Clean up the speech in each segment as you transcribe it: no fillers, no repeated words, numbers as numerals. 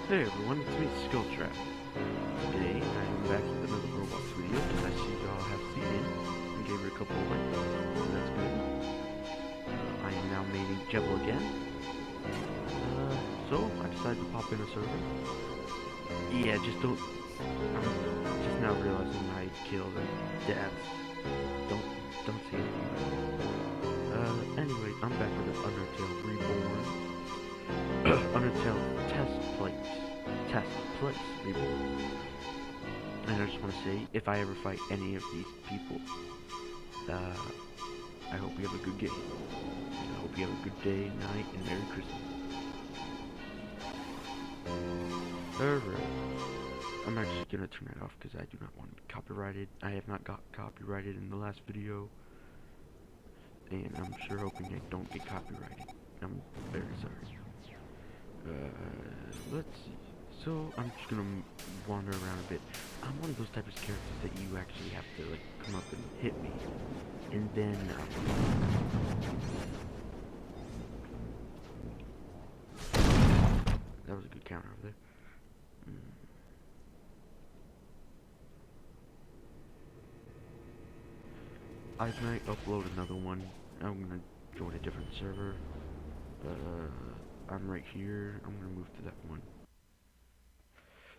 Hey everyone, it's me, Skulltrap. Today, I am back with another Roblox video, because I see y'all have seen it, and gave her a couple of likes, so that's good. I am now maining Jebel again. So, I decided to pop in a server. Yeah, just don't... I'm just now realizing I killed a dad. Don't see anything. Anyway, I'm back with an Undertale Reborn. Undertale Test Place REBORN. And I just want to say, if I ever fight any of these people, I hope you have a good game. And I hope you have a good day, night, and Merry Christmas. Alright. I'm actually gonna turn that off because I do not want to be copyrighted. I have not got copyrighted in the last video. And I'm sure hoping I don't get copyrighted. I'm very sorry. Let's see. So, I'm just gonna wander around a bit. I'm one of those types of characters that you actually have to, like, come up and hit me. And then, that was a good counter over there. I might upload another one. I'm gonna join a different server. I'm right here. I'm gonna move to that one.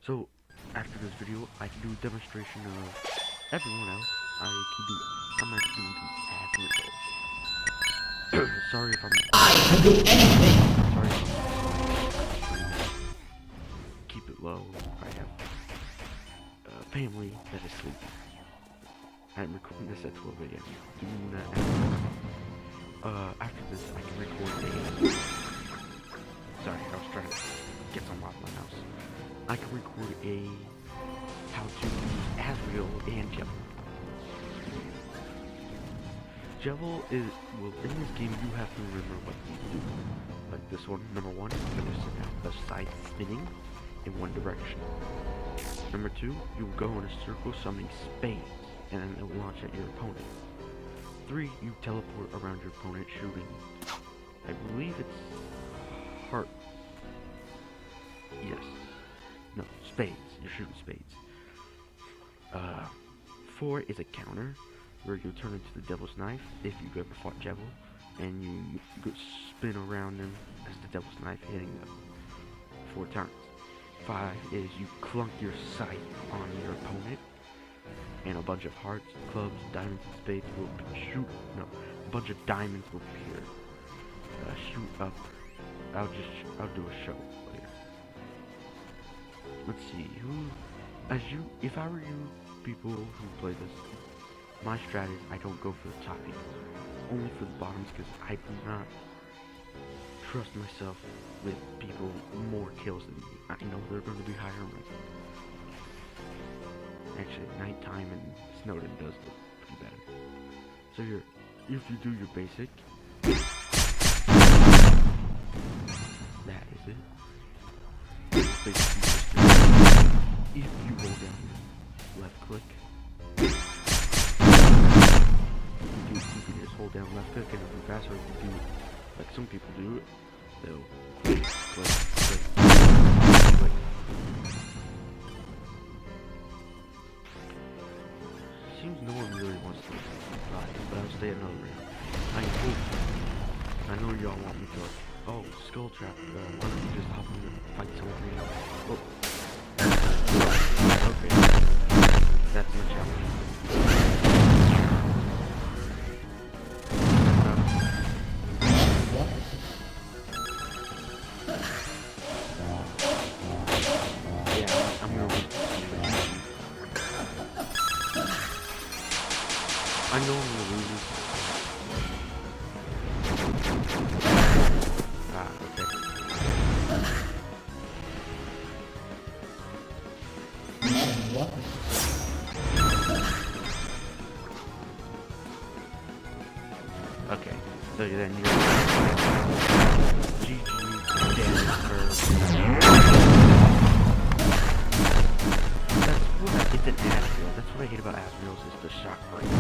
So, after this video, I can do a demonstration of everyone else. I'm actually going to add results. Sorry if I can do anything. Sorry if keep it low. I have a family that is sleeping. I'm recording this at 12 a.m. Do not after this, I can record a... Sorry, I was trying to get some off my mouse. I can record a how to use Asriel and Jebel. Jebel is, well, in this game you have to remember what you do. Like this one, number one, you're going to send out the side spinning in one direction. Number two, you'll go in a circle summoning spades, and then it will launch at your opponent. 3, you teleport around your opponent shooting, I believe it's heart. Yes. No, spades. You're shooting spades. 4 is a counter, where you turn into the Devil's Knife, if you've ever fought Jebel, and you go spin around them as the Devil's Knife, hitting them 4 times. 5 is you clunk your scythe on your opponent, and a bunch of hearts, clubs, diamonds, and spades will shoot. No, a bunch of diamonds will appear. Shoot up. I'll do a show later. Let's see if I were you people who play this, my strat is I don't go for the top people, only for the bottoms, because I do not trust myself with people more kills than me. I know they're going to be higher ranked. Actually, nighttime and Snowden does look pretty better. So if you do your basic, that is it. Basically just if you hold down left click, you can just hold down left click and it'll be faster. If you do it like some people do it, they'll click, click, click, click. Seems no one really wants to try it, but I'll stay another round. I know y'all want me to, like, oh, Skulltrap, why don't you just hop in and fight something else? Oh. Okay. That's my challenge. Yeah, I'm gonna win. I know I'm gonna lose this. Okay, so then you're GG damage curve. That's what it's an Asriel. That's what I hate about Asriels is the shock bite.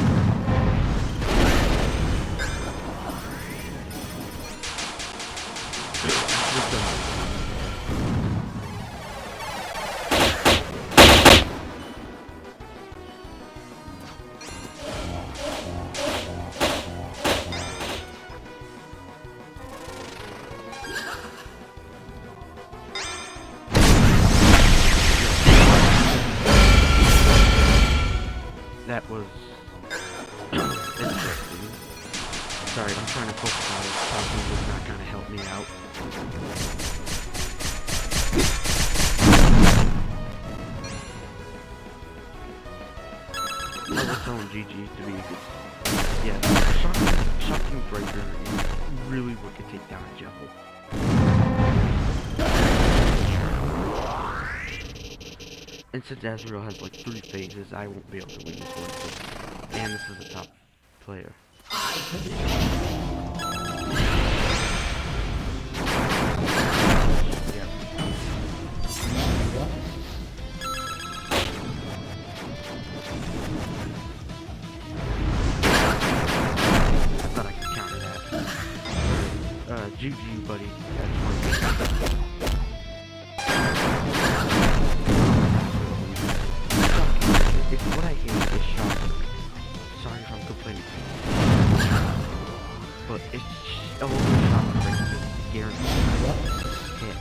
that was interesting. Sorry, I'm trying to focus on it. Talking was not gonna help me out. I was telling GG to be, yeah, shocking breaker is really what could take down a Jevil. And since Azrael has like 3 phases, I won't be able to win this one. And this is a top player. Yep. I thought I could counter that. GG, buddy. That's fun. What I hate is shocking. Sorry if I'm complaining. But it's always shocking breakers is guaranteed hit.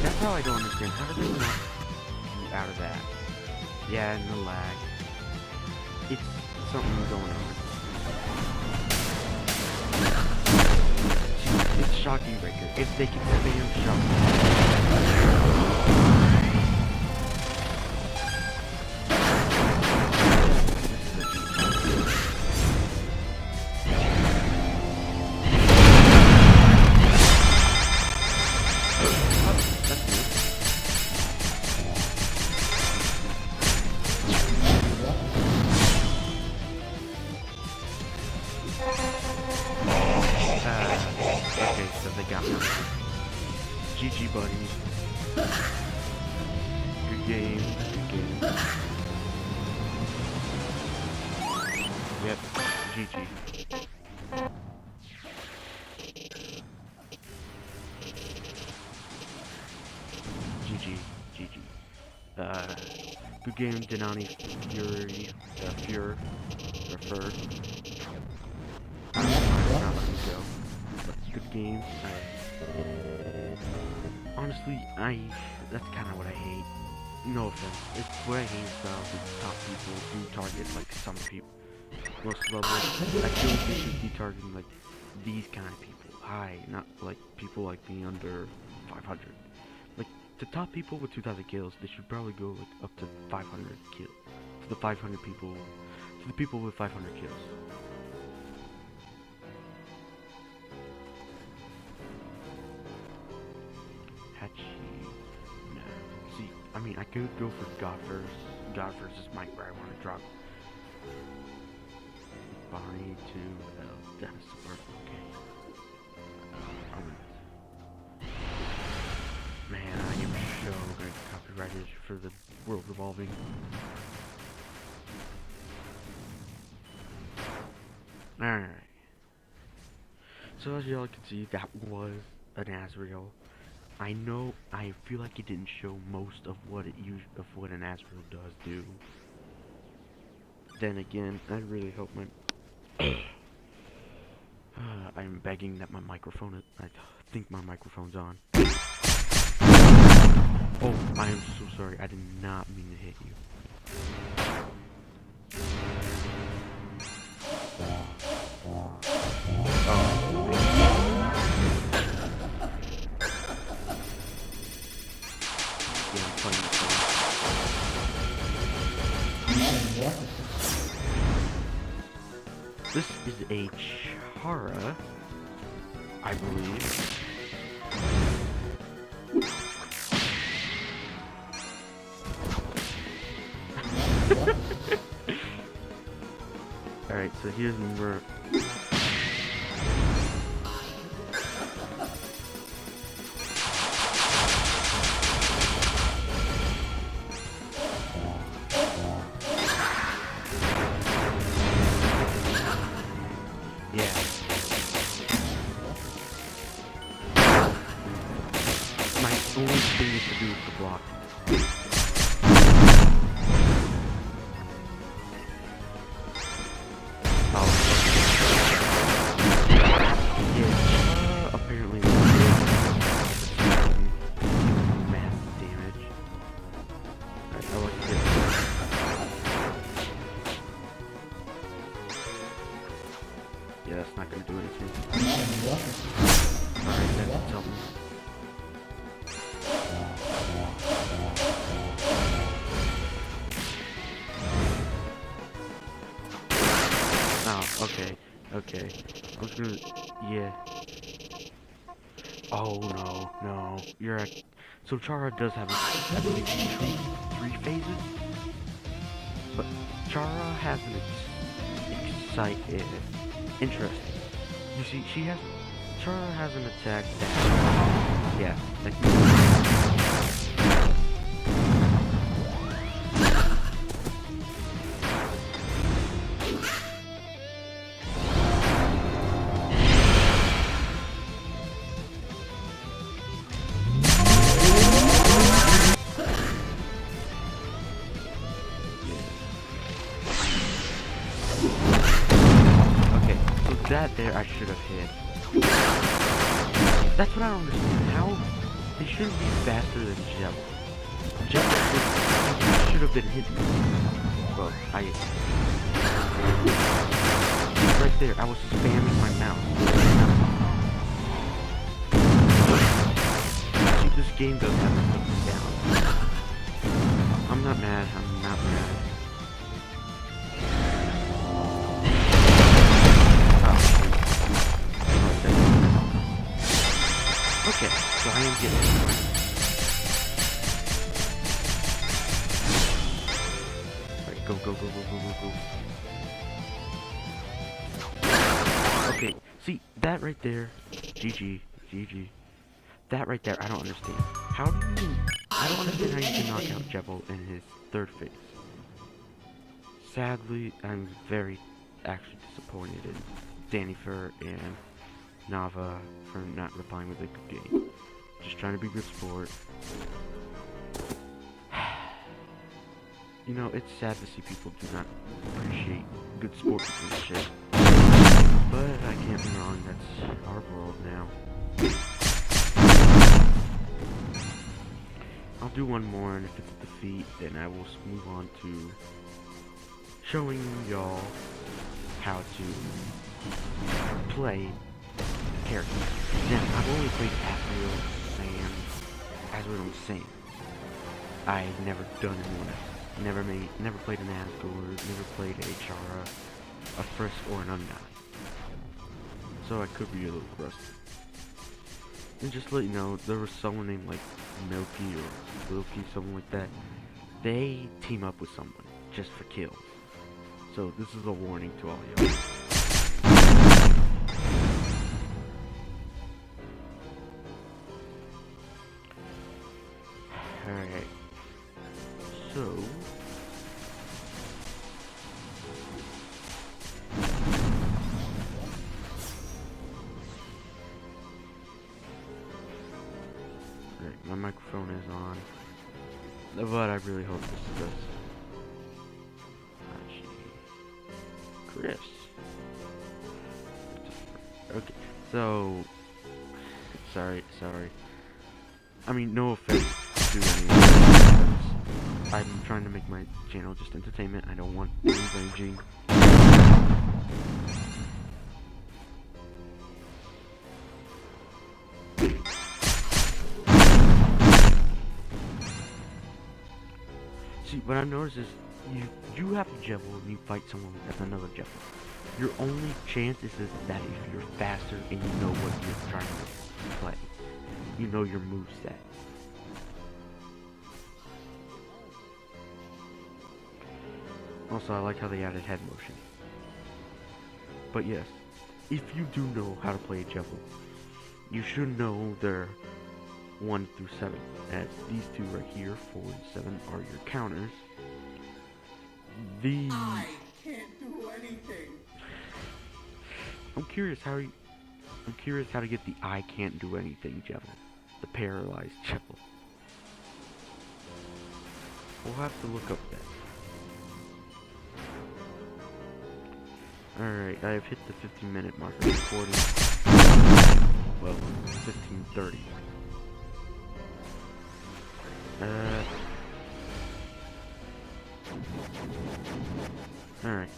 That's how I don't understand. How do they knock you out of that? Yeah, and the lag. It's something going on. It's shocking breaker. If they can spam shocking. Okay, so they got me. GG, buddy. Good game. Good game. Yep. GG. GG. GG. Good game, Denani Fury. Fury. Referred. Not let me go. Good game. Honestly, that's kind of what I hate. No offense. It's what I hate is the top people do target like some people. Most levels. I feel like they should be targeting like these kind of people. High, not like people like me under 500. Like the top people with 2,000 kills, they should probably go like up to 500 kills. To the 500 people. To the people with 500 kills. No. See, I mean, I could go for God versus Mike, where I want to drop Bonnie to Dennis support. Okay. Man, I am so gonna get copyrighted for the world revolving. Alright. So as y'all can see, that was an Azrael. I know, I feel like it didn't show most of what an Azrael does do. Then again, I really hope my I'm begging that my microphone is, I think my microphone's on. Oh, I am so sorry. I did not mean to hit you. This is a Chara, I believe. Alright, so here's where my only thing is to do is to block. Apparently massive damage. Alright, I like this. Yeah, that's not gonna do anything. Alright, that's something. Oh, okay, okay. I was gonna, yeah. Oh no, you're at. So Chara does have, I believe, three phases, but Chara has an interesting. You see, Chara has an attack that, yeah, like. That there I should have hit. That's what I don't understand. How they shouldn't be faster than Jebel. Jebel should have been hitting me. Well, right there, I was spamming my mouse. See, this game does have to put me down. I'm not mad, I'm not mad. Okay, so I am getting it. Alright, go. Okay, see, that right there, GG. That right there, I don't understand. I don't understand how you can knock out Jebel in his third phase. Sadly, I'm very actually disappointed in Dannyfer and Nava for not replying with a good game. Just trying to be good sport. You know, it's sad to see people do not appreciate good sportsmanship. But I can't be wrong, that's our world now. I'll do one more, and if it's a defeat, then I will move on to showing y'all how to play characters. Now, I've only played Asriel, Sam, as what I'm saying. I've never done anyone else. Never played an Asgore, never played a Chara, a Frisk, or an Undyne. So I could be a little rusty. And just to let you know, there was someone named like Milky or Wilkie, something like that. They team up with someone just for kills. So this is a warning to all y'all. Alright. So alright, my microphone is on. But I really hope this does. Chris. Okay, so sorry. I mean, no offense to anyone. I'm trying to make my channel just entertainment. I don't want any ranging. See, what I noticed is you have a Jebel and you fight someone that's another Jebel. Your only chance is that if you're faster and you know what you're trying to play. You know your moveset. Also, I like how they added head motion. But yes, if you do know how to play a Jebel, you should know their 1 through 7, as these two right here, 4 and 7, are your counters. I can't do anything. I'm curious how to get the I can't do anything Jebel, the paralyzed Jebel. We'll have to look up that. Alright, I have hit the 15-minute mark of recording. Well, 15:30. Alright.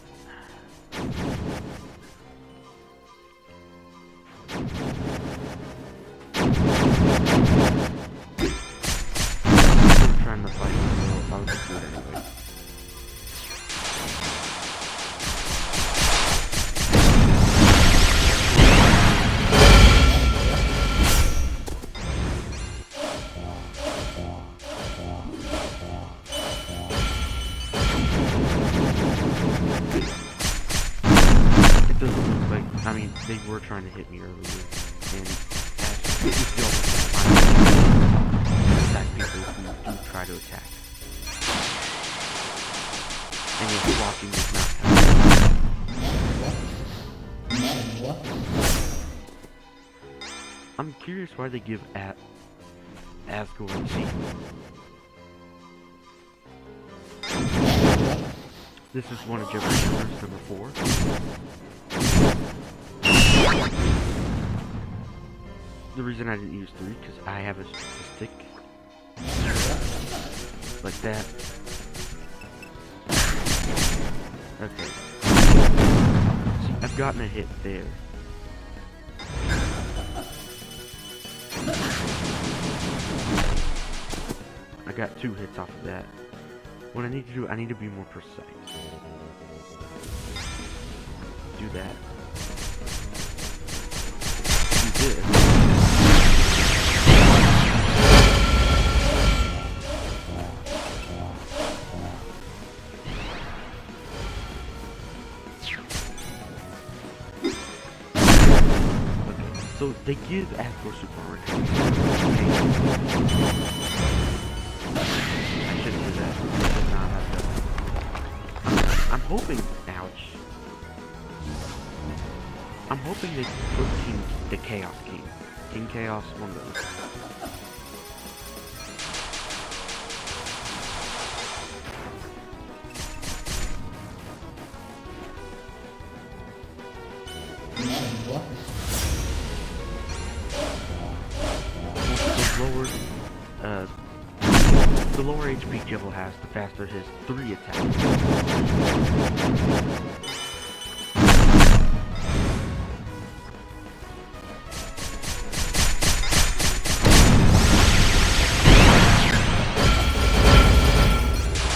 I'm trying to fight myself. I'll just do it anyway. I mean, they were trying to hit me earlier, and if y'all attack people who do try to attack. And yes, blocking is not happening. I'm curious why they give Asgore and C. This is one of Jeffrey's numbers, number 4. The reason I didn't use 3 because I have a stick like that. Okay. See, I've gotten a hit there. I got 2 hits off of that. What I need to do, I need to be more precise. Do that. Do this. So they give Asgore super rare. I shouldn't do that. I should not have that. I'm hoping. Ouch. I'm hoping they put the Chaos King. King Chaos, one of those. The lower HP Jibble has, the faster his 3 attacks.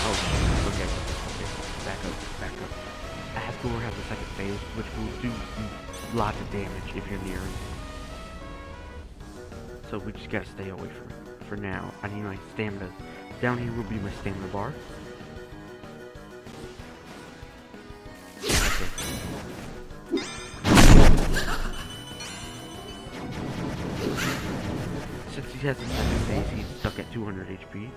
Oh, okay. Back up. Asgore has a second phase, which will do lots of damage if you're near him. So we just gotta stay away from it. For now, I need my stamina. Down here will be my stamina bar. Okay. Since he has a second phase, he's stuck at 200 HP.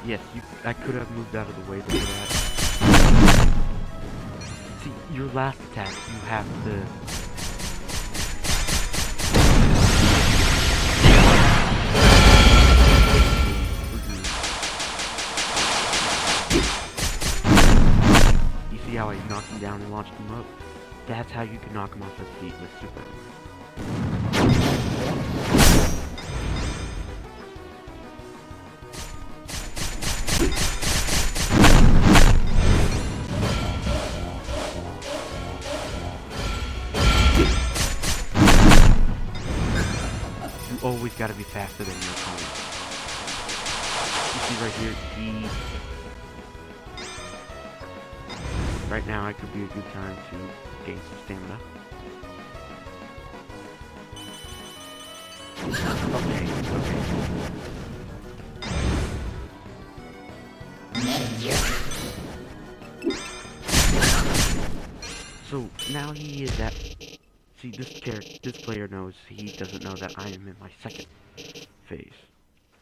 Yes, I could have moved out of the way for that. See, your last attack, you have to... You see how I knocked him down and launched him up? That's how you can knock him off his feet with super. Always gotta be faster than your opponent. You see right here, right now it could be a good time to gain some stamina. Okay. So now he is at. See, this player knows he doesn't know that I am in my second phase.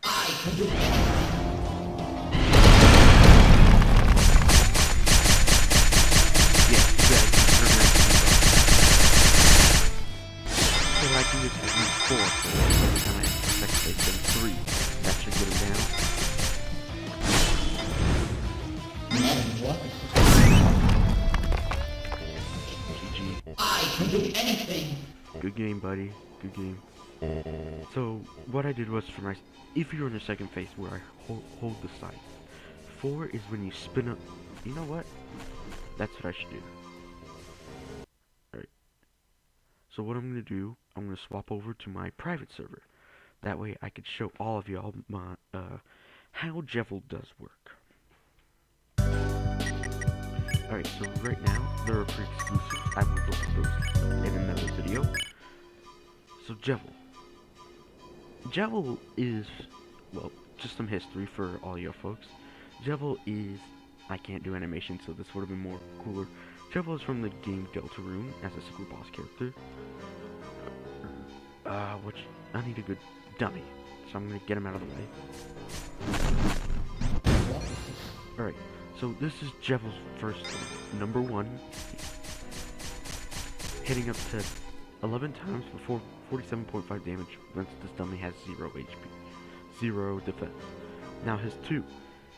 Yes, you guys remember. So I do this at least 4. So every time I enter the second phase, then 3. That should get him down. GG. I can do anything. Good game, buddy. Good game. So, what I did was for my... If you're in the second phase where I hold the side. 4 is when you spin up... You know what? That's what I should do. Alright. So what I'm going to do, I'm going to swap over to my private server. That way I could show all of y'all my, how Jevil does work. Alright, so right now, there are pre-exclusives. I will go for those in another video. So Jevil. Jevil is, well, just some history for all you folks. Jevil is, I can't do animation, so this would have been more cooler. Jevil is from the game Deltarune as a super boss character. Which, I need a good dummy, so I'm gonna get him out of the way. Alright, so this is Jevil's first number 1. Hitting up to 11 times for 47.5 damage once this dummy has 0 HP. 0 defense. Now his 2.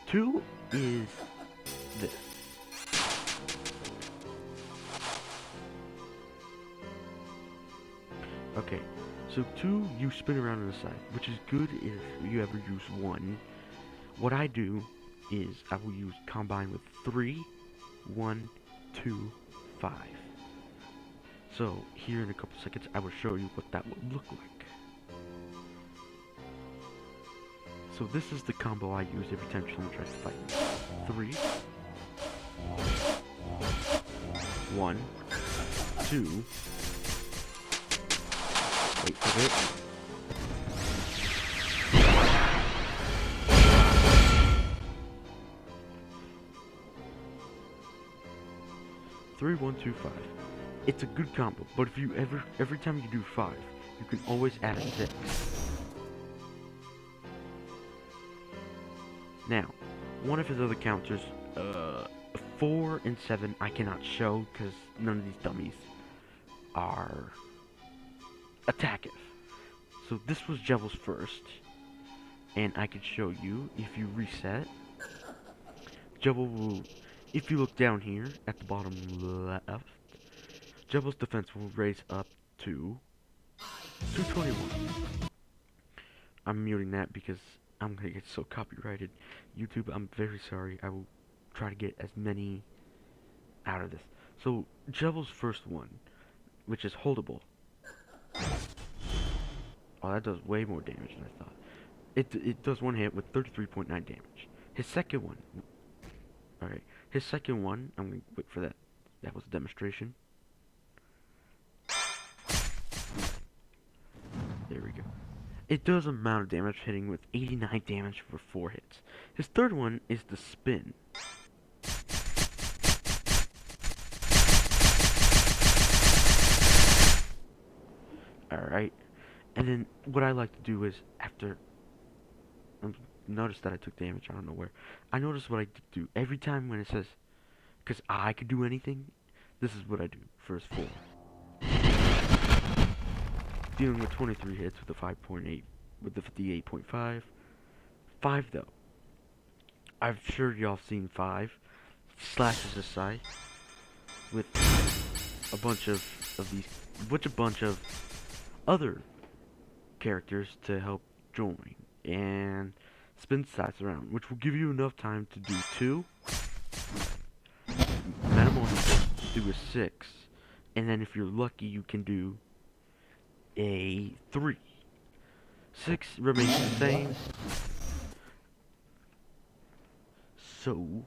2 is this. Okay, so 2 you spin around on the side, which is good if you ever use 1. What I do is I will use combine with 3, 1, 2, 5. So here in a couple seconds I will show you what that would look like. So this is the combo I use every time someone tries to fight me. 3, 1, 2. Wait for it. 3, 1, 2, 5. It's a good combo, but if you every time you do 5, you can always add a 6. Now, one of his other counters, 4 and 7, I cannot show because none of these dummies are attackive. So this was Jevil's first, and I could show you if you reset. Jevil will, if you look down here at the bottom left, Jevil's defense will raise up to 221. I'm muting that because I'm gonna get so copyrighted. YouTube, I'm very sorry. I will try to get as many out of this. So Jevil's first one, which is holdable. Oh, that does way more damage than I thought. It does one hit with 33.9 damage. His second one. Alright, his second one, I'm gonna wait for that. That was a demonstration. There we go. It does amount of damage, hitting with 89 damage for 4 hits. His third one is the spin. Alright. And then what I like to do is after notice that I took damage, I don't know where. I notice what I do every time when it says because I could do anything, this is what I do for his 4. Dealing with 23 hits with the 5.8 with the 58.5. 5 though. I'm sure y'all seen 5. Slashes his side with a bunch of these, which a bunch of other characters to help join, and spin sides around, which will give you enough time to do 2. Metamorphosis, do a 6, and then if you're lucky you can do a 3. 6 remains the same. So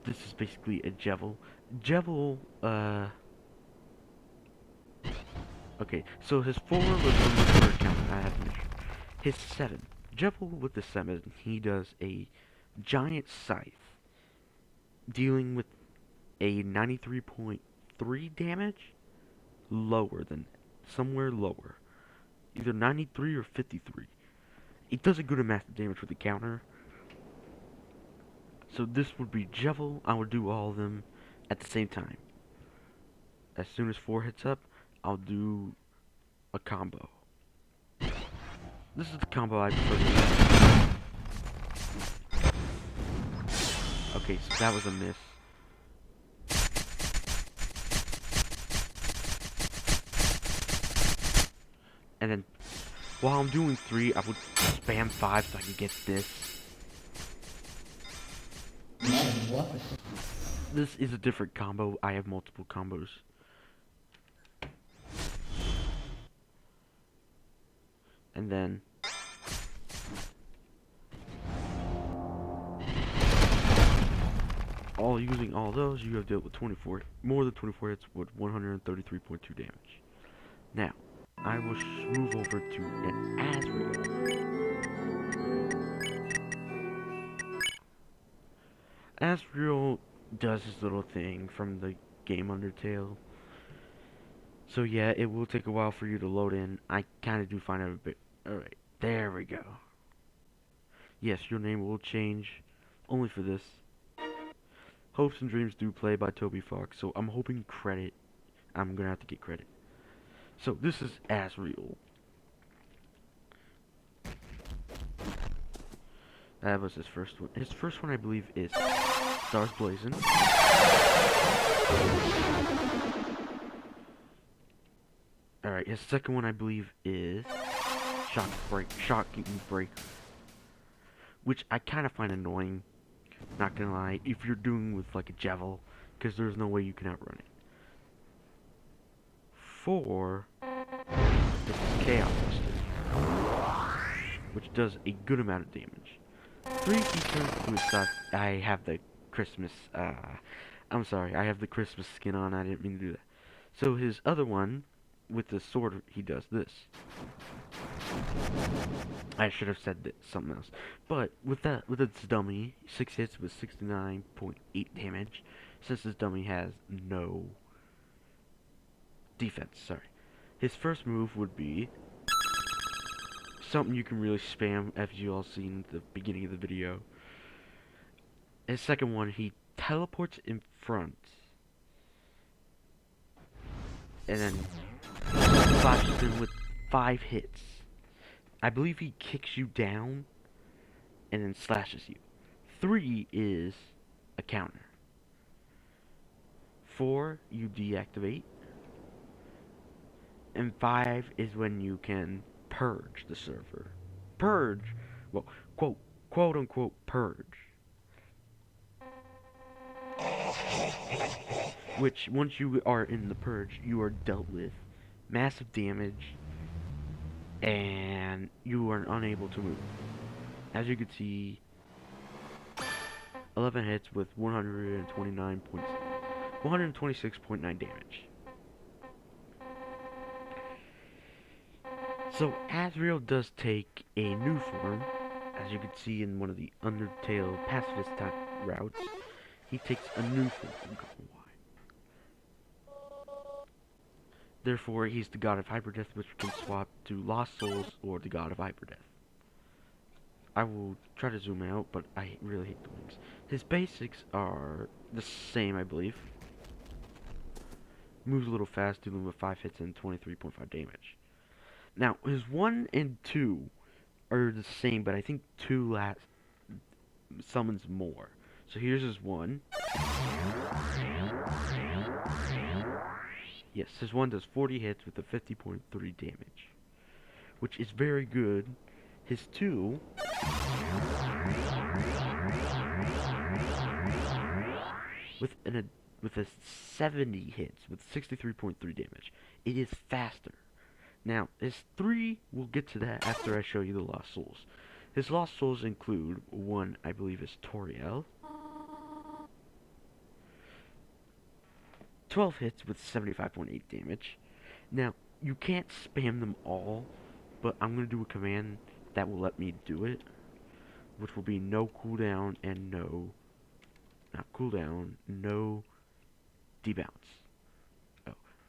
this is basically a Jevil. Jevil, okay, so his 4 was on the third count, I have to make sure. His 7, Jevil with the 7, he does a giant scythe, dealing with a 93.3 93 damage? Lower than, somewhere lower. Either 93 or 53. It does a good amount of damage with the counter. So this would be Jevil. I would do all of them at the same time. As soon as 4 hits up, I'll do a combo. This is the combo I prefer to use. Okay, so that was a miss. And then, while I'm doing 3, I would spam 5 so I can get this. This is a different combo. I have multiple combos. And then using all those, you have dealt with more than 24 hits with 133.2 damage. Now, I will move over to an Asriel. Asriel does his little thing from the game Undertale. So yeah, it will take a while for you to load in. I kind of do find out a bit. Alright, there we go. Yes, your name will change only for this. Hopes and Dreams Do Play by Toby Fox, so I'm hoping credit. I'm gonna have to get credit. So this is Asriel. That was his first one. His first one, I believe, is Stars Blazing. Alright, his second one, I believe, is Shocking Break. Which I kind of find annoying. Not gonna lie, if you're doing with like a Jevil, because there's no way you can outrun it. 4 is Chaos Buster, which does a good amount of damage. 3 features with stuff. I have the Christmas. I'm sorry, I have the Christmas skin on. I didn't mean to do that. So his other one, with the sword, he does this. I should have said something else. But with its dummy, 6 hits with 69.8 damage. Since this dummy has no defense, sorry. His first move would be something you can really spam, as you all seen at the beginning of the video. His second one, he teleports in front, and then slashes him with 5 hits. I believe he kicks you down, and then slashes you. 3 is a counter. 4, you deactivate. And 5 is when you can purge the server. Purge, well, quote unquote purge. Which, once you are in the purge, you are dealt with massive damage, and you are unable to move. As you can see, 11 hits with 126.9 damage. So Asriel does take a new form, as you can see in one of the Undertale pacifist type routes. He takes a new form. Therefore, he's the god of Hyperdeath, which can swap to Lost Souls or the god of Hyperdeath. I will try to zoom out, but I really hate the wings. His basics are the same, I believe. Moves a little fast, dealing with 5 hits and 23.5 damage. Now, his 1 and 2 are the same, but I think 2 summons more. So here's his 1. Yes, his 1 does 40 hits with a 50.3 damage, which is very good. His 2 with a 70 hits with 63.3 damage. It is faster. Now, his 3, we'll get to that after I show you the Lost Souls. His Lost Souls include 1, I believe, is Toriel. 12 hits with 75.8 damage. Now, you can't spam them all, but I'm going to do a command that will let me do it, which will be no cooldown and no, not cooldown, no debounce.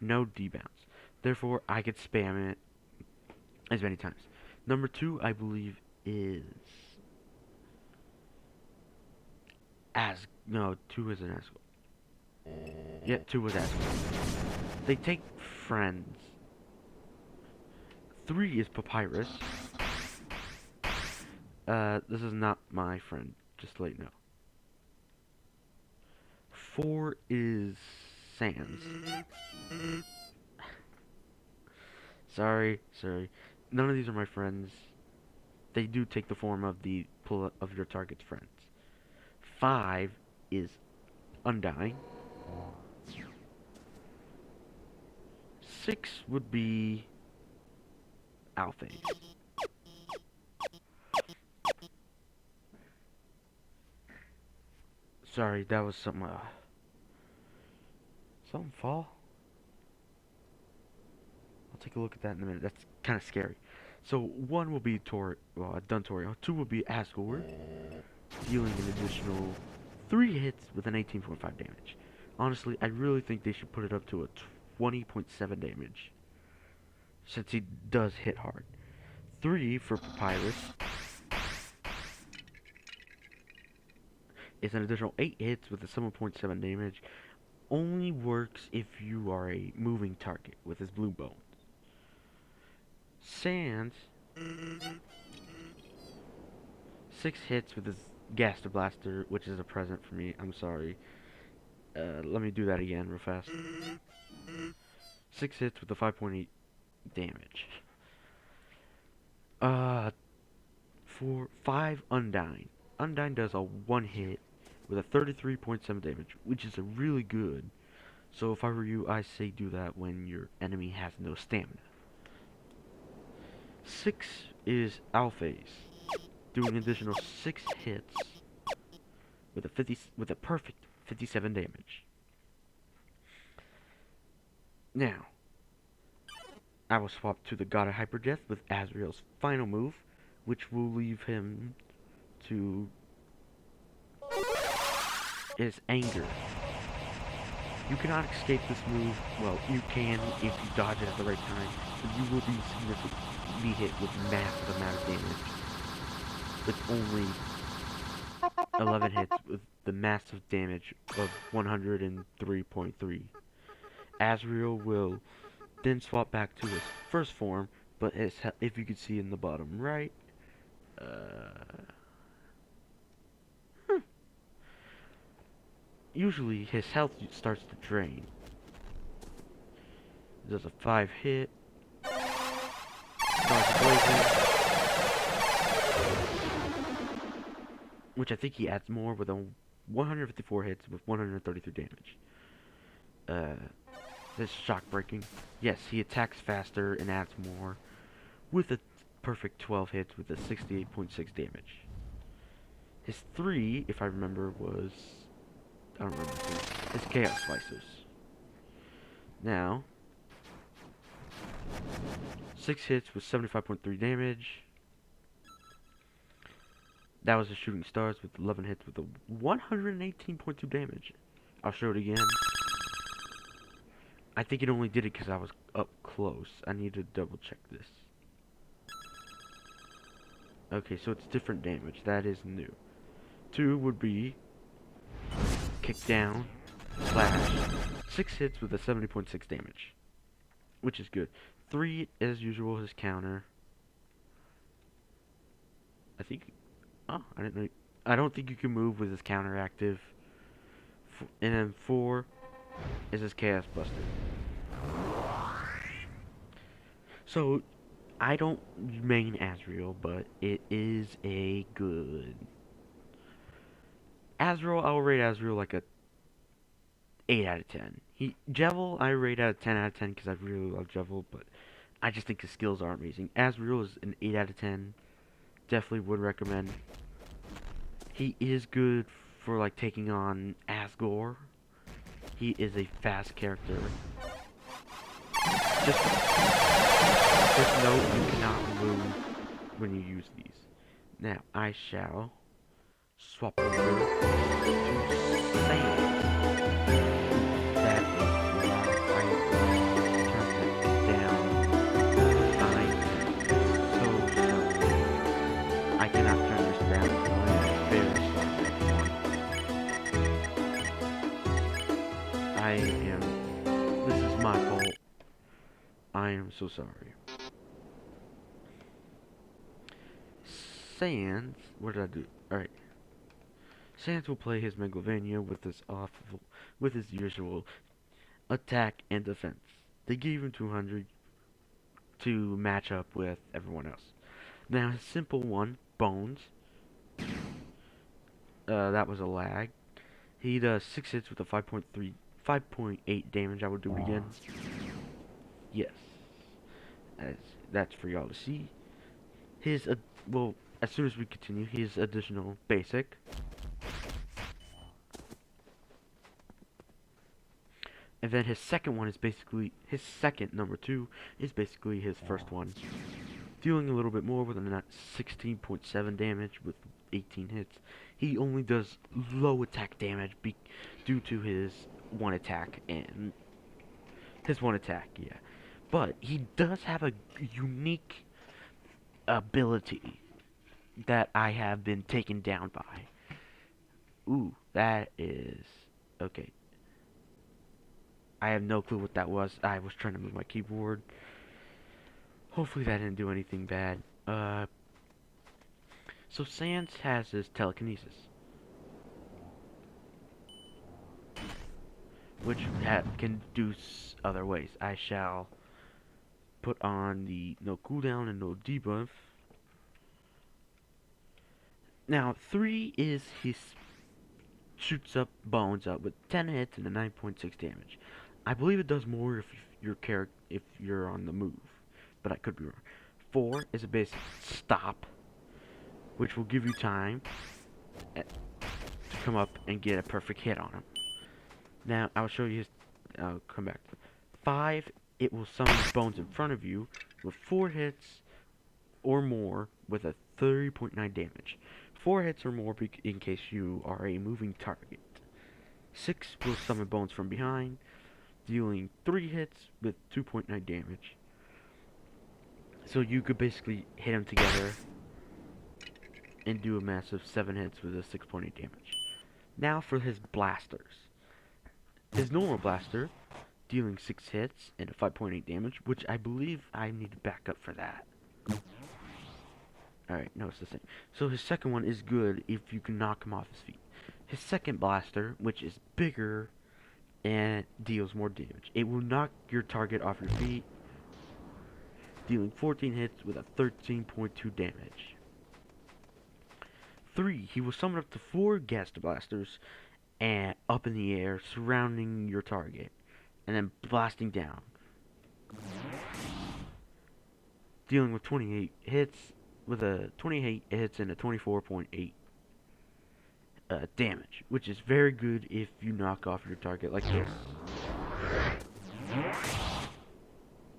no debounce. Therefore, I could spam it as many times. Number 2, I believe, is no, 2 is an Asgore. Yeah, 2 was Asgore. They take friends. 3 is Papyrus. This is not my friend, just to let you know. 4 is Sans. Sorry. None of these are my friends. They do take the form of the pull of your target's friends. 5 is Undying. 6 would be Alphase. Sorry, that was something. Something fall? I'll take a look at that in a minute. That's kind of scary. So 1 will be Duntorio. 2 will be Asgore, dealing an additional 3 hits with an 18.5 damage. Honestly, I really think they should put it up to a 20.7 damage, since he does hit hard. 3 for Papyrus is an additional 8 hits with a 7.7 damage. Only works if you are a moving target with his blue bones. Sans, 6 hits with his Gaster Blaster, which is a present for me. I'm sorry. Let me do that again real fast. 6 hits with a 5.8 damage. For 5 Undying. Undying does a 1 hit with a 33.7 damage, which is a really good. So if I were you, I say do that when your enemy has no stamina. 6 is Alphase, doing an additional 6 hits with a perfect 57 damage. Now, I will swap to the God of Hyper Death with Azrael's final move, which will leave him to his Anger. You cannot escape this move. Well, you can if you dodge it at the right time, but you will be hit with massive amount of damage. With only 11 hits with the massive damage of 103.3. Azrael will then swap back to his first form, but if you can see in the bottom right, usually his health starts to drain. Does a 5 hit. Starts blazing, which I think he adds more with a 154 hits with 133 damage. This shock breaking. Yes, he attacks faster and adds more with a perfect 12 hits with a 68.6 damage. His 3, if I remember, was I don't remember. It's Chaos Slicers. Now, 6 hits with 75.3 damage. That was the Shooting Stars with 11 hits with a 118.2 damage. I'll show it again. I think it only did it because I was up close. I need to double check this. Okay, so it's different damage. That is new. 2 would be Kick Down, Slash. 6 hits with a 70.6 damage, which is good. 3, as usual, his counter. I think. Oh, I didn't know. I don't think you can move with his counter active. And then 4 is his Chaos Buster. So, I don't main Azrael, but it is a good Azrael. I'll rate Azrael like a 8 out of 10. Jevil, I rate out of 10 out of 10 because I really love Jevil, but I just think his skills are amazing. Azrael is an 8 out of 10. Definitely would recommend. He is good for like taking on Asgore. He is a fast character. Just note you cannot move when you use these. Now I shall swap over to Sand. That is where I am so sorry. Sans, what did I do? Alright. Sans will play his Megalovania with his usual attack and defense. They gave him 200 to match up with everyone else. Now his simple one, Bones, that was a lag. He does 6 hits with a 5.8 damage. I will do it again. Yes. That's for y'all to see. His, well, as soon as we continue, his additional basic. And then his second one is basically, his second, number 2, is basically his first one. Dealing a little bit more with a 16.7 damage with 18 hits. He only does low attack damage due to his one attack and his one attack, yeah. But he does have a unique ability that I have been taken down by. Ooh, that is okay. I have no clue what that was. I was trying to move my keyboard. Hopefully that didn't do anything bad. So Sans has his telekinesis, which can do other ways. I shall put on the no cooldown and no debuff. Now 3 is his shoots up Bones up with 10 hits and a 9.6 damage. I believe it does more if you're on the move, but I could be wrong. 4 is a basic stop, which will give you time to come up and get a perfect hit on him. Now, I'll show you his, I'll come back. 5, it will summon Bones in front of you with 4 hits or more with a 30.9 damage. 4 hits or more in case you are a moving target. 6 will summon Bones from behind, dealing 3 hits with 2.9 damage. So you could basically hit them together and do a massive 7 hits with a 6.8 damage. Now for his blasters. His normal blaster, dealing 6 hits and a 5.8 damage, which I believe I need to back up for that. Alright, no, it's the same. So his second one is good if you can knock him off his feet. His second blaster, which is bigger and deals more damage. It will knock your target off your feet, dealing 14 hits with a 13.2 damage. 3, he will summon up to 4 gas blasters and up in the air, surrounding your target, and then blasting down. Dealing with 28 hits, with a 28 hits and a 24.8 damage, which is very good if you knock off your target like this.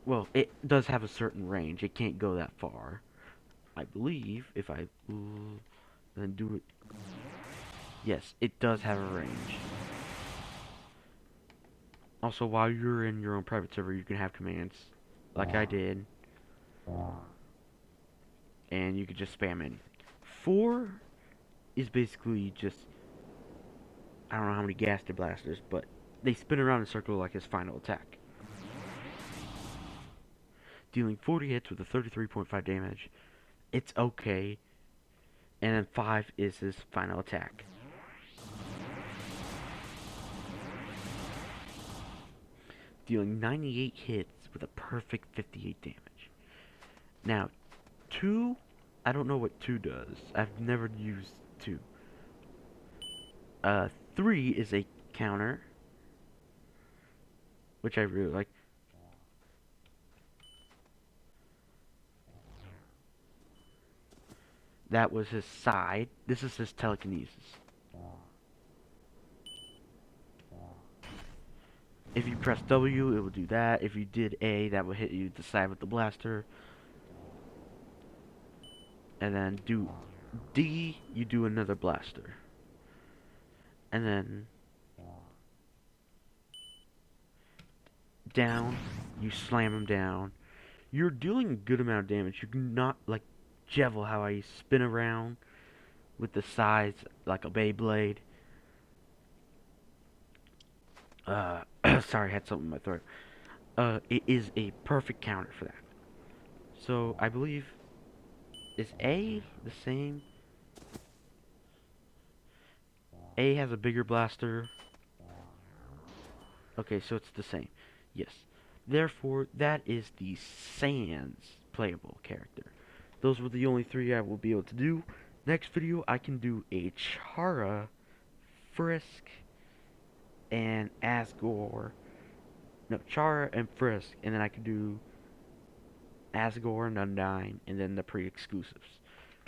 Well, it does have a certain range. It can't go that far. I believe if I then do it. Yes, it does have a range. Also, while you're in your own private server, you can have commands, like I did, and you can just spam in. 4 is basically just, I don't know how many gas blasters, but they spin around in a circle like his final attack. Dealing 40 hits with a 33.5 damage. It's okay. And then 5 is his final attack. Dealing 98 hits with a perfect 58 damage. Now, 2, I don't know what 2 does. I've never used 2. 3 is a counter, which I really like. That was his side. This is his telekinesis. If you press W, it will do that. If you did A, that will hit you the side with the blaster. And then do D, you do another blaster. And then down, you slam him down. You're dealing a good amount of damage. You can not like Jevil, how I spin around with the sides like a Beyblade. Sorry, I had something in my throat. it is a perfect counter for that. So I believe, is A the same? A has a bigger blaster. Okay, so it's the same. Yes. Therefore, that is the Sans playable character. Those were the only three I will be able to do. Next video, I can do a Chara, Frisk, and Asgore. No, Chara and Frisk, and then I could do Asgore and Undyne, and then the pre-exclusives,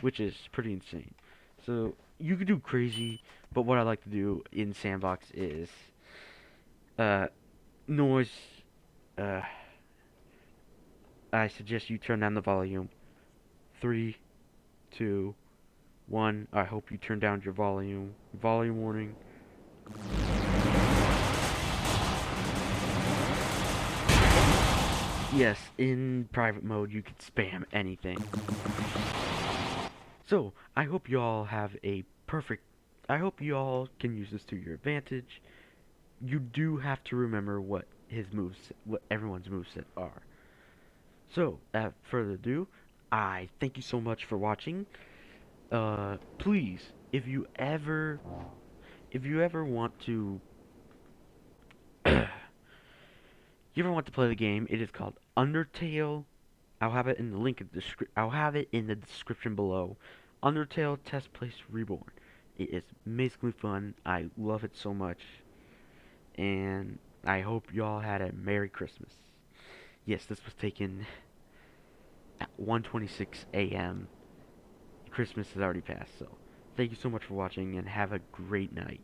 which is pretty insane. So, you could do crazy, but what I like to do in Sandbox is, noise, uh, I suggest you turn down the volume. 3, 2, 1. I hope you turn down your volume. Volume warning. Yes, in private mode you can spam anything. So, I hope you all have a perfect... I hope you all can use this to your advantage. You do have to remember what everyone's movesets are. So, without further ado, I thank you so much for watching. Please, if you ever want to, play the game, it is called Undertale. I'll have it in the link in the I'll have it in the description below. Undertale Test Place REBORN. It is amazingly fun. I love it so much, and I hope y'all had a Merry Christmas. Yes, this was taken at 1:26 a.m. Christmas has already passed, so thank you so much for watching, and have a great night.